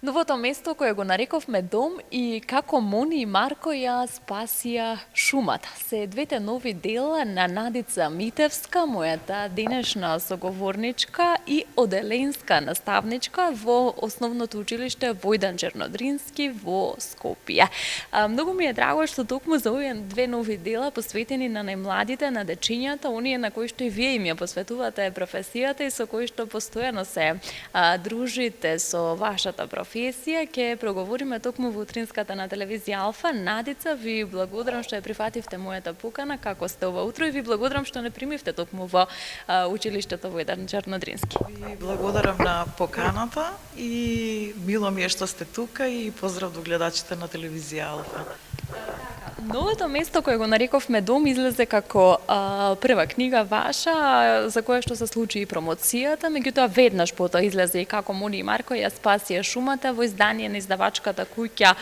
Новото место кое го нарековме дом и како Мони и Марко ја спасија шумата. Се двете нови дела на Надица Митевска, мојата денешна соговорничка и оделенска наставничка во Основното училиште Војдан Чернодрински во Скопје. Многу ми е драго што токму за овие две нови дела посветени на најмладите, на дечињата, оние на кои што и вие им ја посветувате професијата и со кои што постојано се дружите со вашата професија, ќе проговориме токму во утринската на телевизија Алфа. Надица, ви благодарам што ја прифативте мојата покана. Како сте ова утро и ви благодарам што не примивте токму во училиштето Војдан Чернодрински. Ви благодарам на поканата и мило ми е што сте тука и поздрав до гледачите на телевизија Алфа. Новото место кое го нарековме дом излезе како прва книга ваша, за која што се случи и промоцијата, меѓутоа веднаш потоа излезе и како Мони и Марко ја спасија шумата во издание на издавачката куќа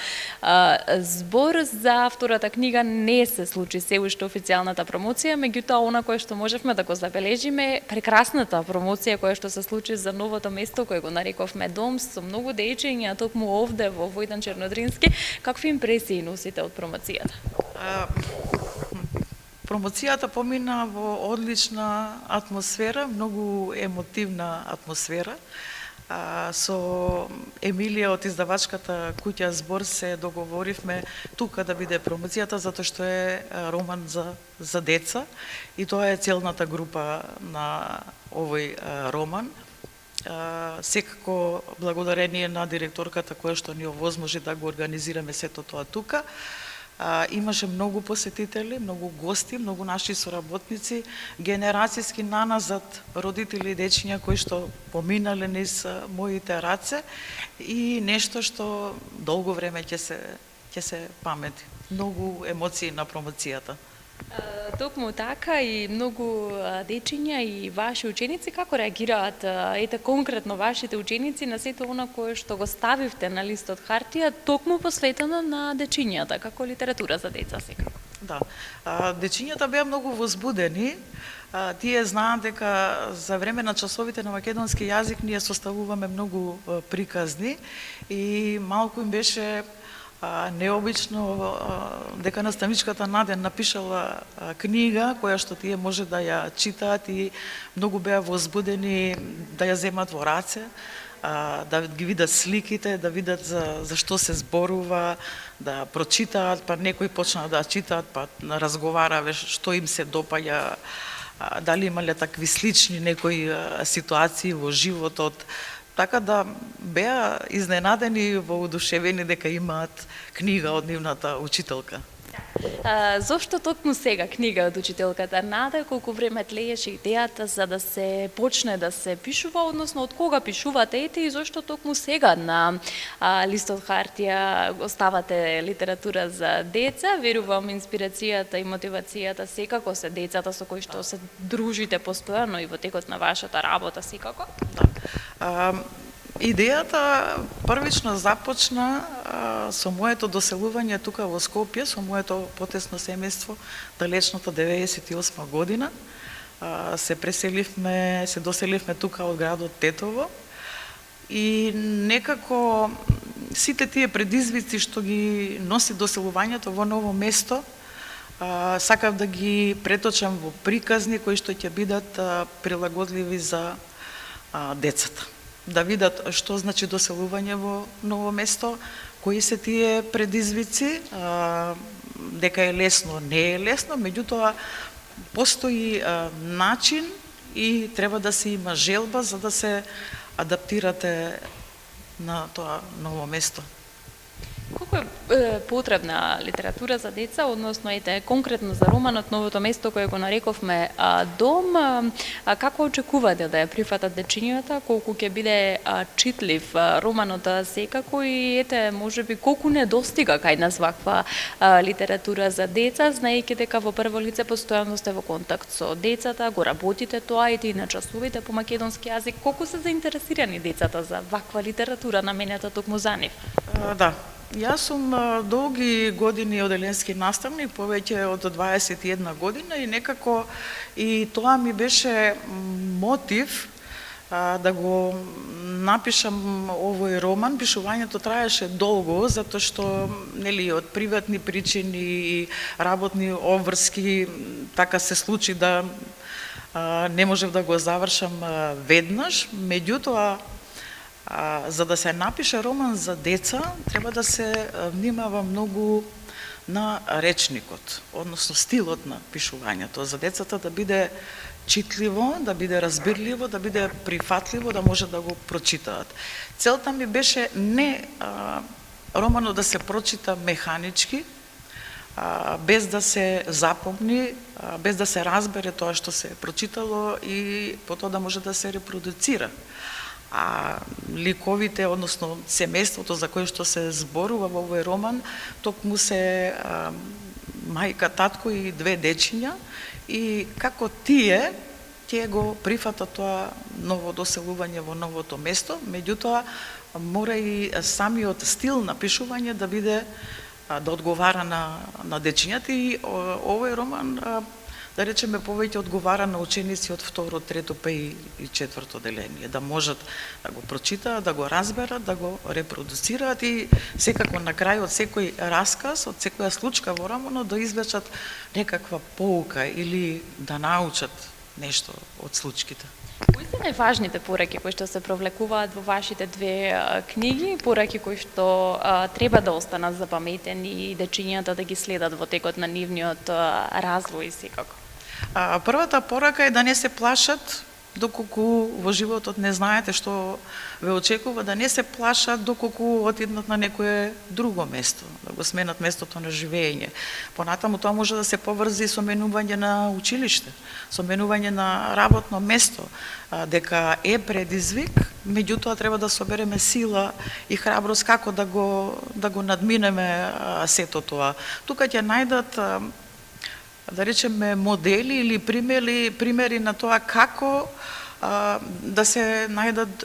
Збор. За втората книга не се случи се уште официјалната промоција, меѓутоа она кое што можевме да го забележиме, прекрасната промоција која што се случи за новото место кое го нарековме дом со многу дечиња токму овде во Војдан Чернодрински. Какви импресии носите од промоцијата? Промоцијата помина во одлична атмосфера, многу емотивна атмосфера. Со Емилија од издавачката куќа Збор се договоривме тука да биде промоцијата, затоа што е роман за деца и тоа е целната група на овој роман. Секако благодарение на директорката која што ни овозможи да го организираме сето тоа тука. Имаше многу посетители, многу гости, многу наши соработници, генерацијски наназад родители и дечиња кои што поминале низ моите раце и нешто што долго време ќе се памети. Многу емоции на промоцијата. Токму така и многу дечиња и ваши ученици како реагираат, ете конкретно вашите ученици на сето она кое што го ставивте на листот хартија, токму посветено на дечињата, како литература за деца секако? Да, дечињата беа многу возбудени. Тие знаат дека за време на часовите на македонски јазик ние составуваме многу приказни и малку им беше необично дека наставничката Наден напишала книга која што тие може да ја читаат и многу беа возбудени да ја земат во раце, да ги видат сликите, да видат за што се зборува, да прочитаат, па некои почнаа да читаат, па разговараве што им се допаѓа, дали имале такви слични некои ситуации во животот. Така да беа изненадени, воодушевени дека имаат книга од нивната учителка. Зошто токму сега книга од учителката Нада, колку време тлееше идејата за да се почне да се пишува, односно од кога пишувате ете и зошто токму сега на листот хартија оставате литература за деца? Верувам инспирацијата и мотивацијата секако се децата со кои што се дружите постојано и во текот на вашата работа секако? Да. Идејата првично започна со моето доселување тука во Скопје, со моето потесно семејство, далечната 98 година. Се доселивме тука од градот Тетово и некако сите тие предизвици што ги носи доселувањето во ново место, сакав да ги преточам во приказни кои што ќе бидат прилагодливи за децата. Да видат што значи доселување во ново место, кои се тие предизвици, дека е лесно, не е лесно, меѓутоа постои начин и треба да се има желба за да се адаптирате на тоа ново место. Колку е потребна литература за деца, односно ете конкретно за романот Новото место кое го нарековме дом, како очекувате да ја прифатат дечињата, колку ќе биде читлив романот секако и ете можеби колку не достига кај нас ваква литература за деца, знаејќи дека во прво лице постојано сте во контакт со децата, го работите тоа и на часовите по македонски јазик, колку се заинтересирани децата за ваква литература наменета токму за нив? Да. Јас сум долги години оделенски наставник, повеќе од 21 година и некако и тоа ми беше мотив да го напишам овој роман. Пишувањето траеше долго, затоа што нели од приватни причини и работни обврски така се случи да не можев да го завршам веднаш. Меѓутоа, за да се напише роман за деца, треба да се внимава многу на речникот, односно стилот на пишувањето, за децата да биде читливо, да биде разбирливо, да биде прифатливо, да може да го прочитаат. Целта ми беше не романот да се прочита механички, без да се запомни, без да се разбере тоа што се прочитало и потоа да може да се репродуцира. А ликовите, односно семејството за кое што се зборува во овој роман, токму се мајка, татко и две дечиња, и како тие го прифата тоа ново доселување во новото место, меѓутоа мора и самиот стил на пишување да биде да одговара на дечињата, и овој роман да речеме повеќе одговара на ученици од второ, трето, па и четврто деление, да можат да го прочитаат, да го разберат, да го репродуцираат и секако на крај од секој расказ, од секоја случка во романот да извлечат некаква поука или да научат нешто од случките. Кои се најважните пораки кои што се провлекуваат во вашите две книги, пораки кои што треба да останат запаметени и дечињата да ги следат во текот на нивниот развој секако? Првата порака е да не се плашат доколку во животот не знаете што ве очекува, да не се плашат доколку отиднат на некое друго место, да го сменат местото на живење. Понатаму тоа може да се поврзи со менување на училиште, со менување на работно место, дека е предизвик, меѓутоа треба да собереме сила и храброст како да го надминеме сето тоа. Тука ќе најдат да речеме модели или примери на тоа како да се најдат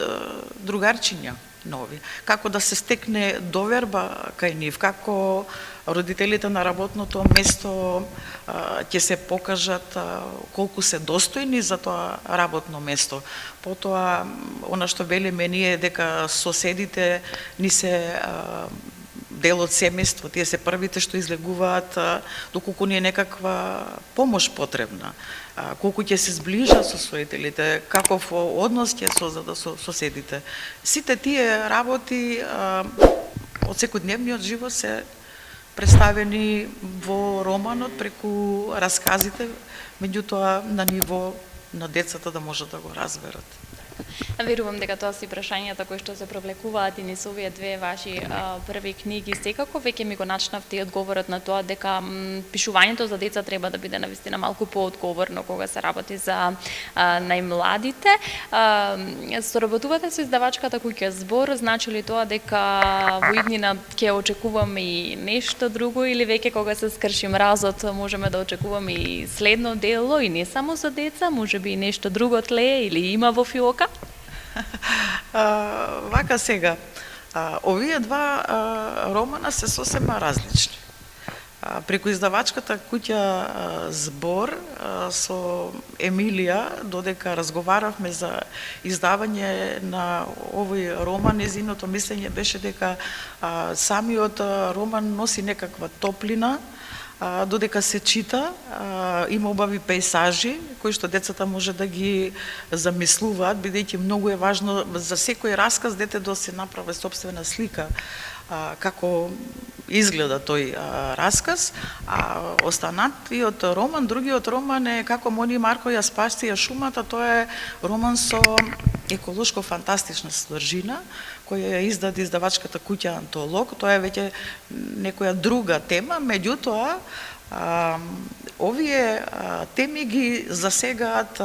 другарчиња нови, како да се стекне доверба кај нив, како родителите на работното место ќе се покажат колку се достојни за тоа работно место. Потоа, она што велиме ние дека соседите ни се дел од семејство, тие се првите што излегуваат доколку ни е некаква помош потребна, колку ќе се зближат со соседите, каков однос ќе создаде со соседите. Сите тие работи од секојдневниот живот се представени во романот преку расказите, меѓутоа на ниво на децата да можат да го разберат. Верувам дека тоа се прашањата кои што се провлекуваат и низ овие две ваши први книги. Секако веќе ми го начнавте и одговорот на тоа дека пишувањето за деца треба да биде навистина малку поодговорно кога се работи за најмладите. Соработувате со издавачката куќа Збор, значи ли тоа дека во иднина ќе очекуваме и нешто друго, или веќе кога се скрши мразот можеме да очекуваме и следно дело и не само за деца, можеби и нешто друго тлее или има во фиока? Вака сега, овие два романа се сосема различни. Преку издавачката куќа Збор со Емилија, додека разговаравме за издавање на овој роман, незиното мислење беше дека самиот роман носи некаква топлина, додека се чита, има убави пејзажи кои што децата може да ги замислуваат, бидејќи многу е важно за секој расказ дете да се направи сопствена слика како изгледа тој расказ, а останатиот роман, другиот роман е Како Мони и Марко ја спасија шумата. Тоа е роман со еколошко фантастична содржина, која ја издаде издавачката куќа Антолог. Тоа е веќе некоја друга тема, меѓутоа овие теми ги засегаат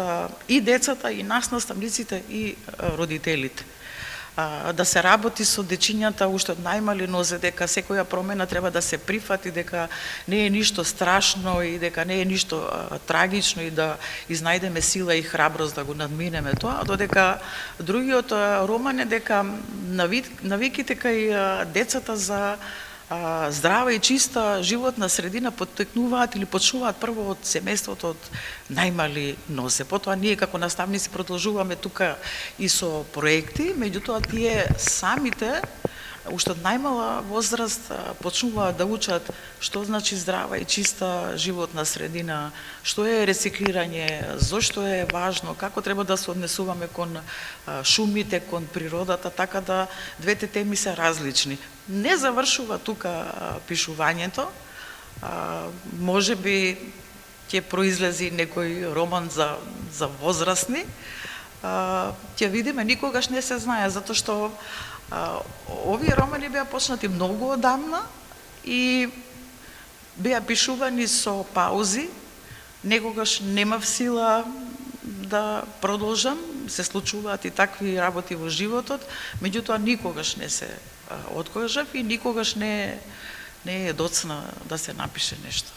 и децата, и нас наставниците, и родителите. Да се работи со дечињата уште од најмали нозе, дека секоја промена треба да се прифати, дека не е ништо страшно и дека не е ништо трагично и да изнајдеме сила и храброст да го надминеме тоа, додека другиот роман е дека навиките кај децата за здрава и чиста животна средина поттекнуваат или почнуваат прво од семејството, од најмали нозе. Потоа ние како наставници продолжуваме тука и со проекти, меѓутоа тие самите уште од најмала возраст почнуваат да учат што значи здрава и чиста животна средина, што е рециклирање, зошто е важно, како треба да се однесуваме кон шумите, кон природата, така да двете теми се различни. Не завршува тука пишувањето, може би ќе произлези некој роман за возрастни, ќе видиме, никогаш не се знае, затоа што овие романи беа почнати многу одамна и беа пишувани со паузи, некогаш немав сила да продолжам, се случуваат и такви работи во животот, меѓутоа никогаш не се откажав и никогаш не е доцна да се напише нешто.